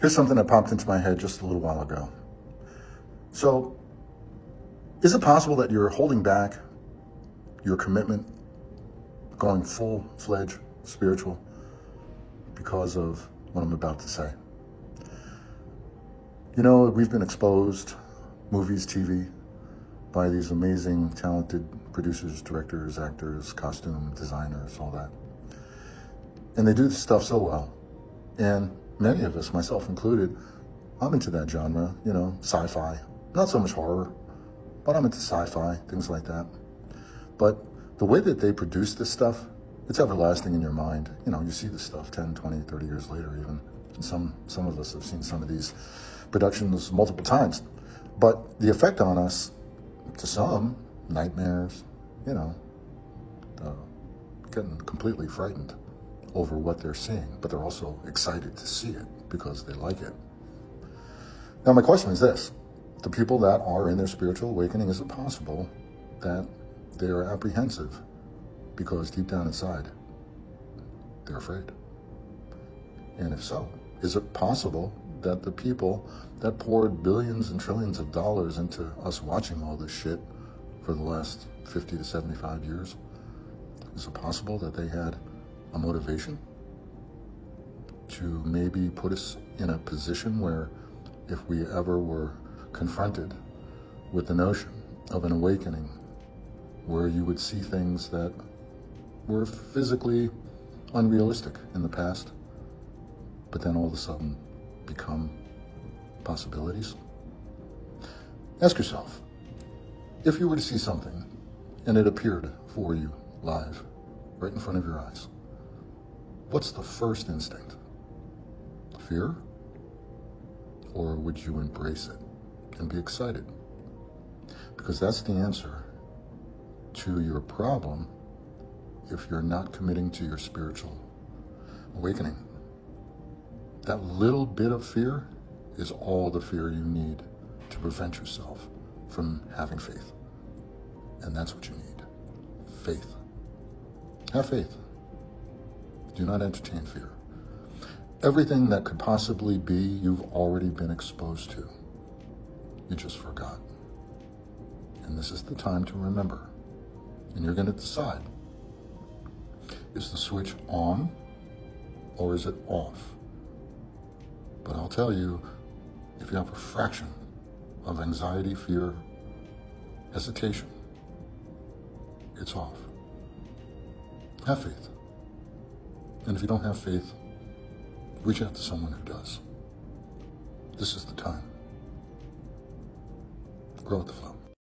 Here's something that popped into my head just a little while ago. So, is it possible that you're holding back your commitment, going full-fledged spiritual, because of what I'm about to say? You know, we've been exposed, movies, TV, by these amazing, talented producers, directors, actors, costume designers, all that. And they do this stuff so well. And many of us, myself included, I'm into that genre, you know, sci-fi. Not so much horror, but I'm into sci-fi, things like that. But the way that they produce this stuff, it's everlasting in your mind. You know, you see this stuff 10, 20, 30 years later even. And some of us have seen some of these productions multiple times. But the effect on us, to some, nightmares, you know, getting completely frightened over what they're seeing, but they're also excited to see it because they like it. Now, my question is this. The people that are in their spiritual awakening, is it possible that they are apprehensive because deep down inside, they're afraid? And if so, is it possible that the people that poured billions and trillions of dollars into us watching all this shit for the last 50 to 75 years, is it possible that they had a motivation to maybe put us in a position where if we ever were confronted with the notion of an awakening where you would see things that were physically unrealistic in the past, but then all of a sudden become possibilities? Ask yourself, if you were to see something and it appeared for you live, right in front of your eyes, what's the first instinct? Fear? Or would you embrace it and be excited? Because that's the answer to your problem if you're not committing to your spiritual awakening. That little bit of fear is all the fear you need to prevent yourself from having faith. And that's what you need. Faith. Have faith. Do not entertain fear. Everything that could possibly be, you've already been exposed to. You just forgot. And this is the time to remember. And you're going to decide, is the switch on or is it off? But I'll tell you, if you have a fraction of anxiety, fear, hesitation, it's off. Have faith. And if you don't have faith, reach out to someone who does. This is the time. Grow with the flow.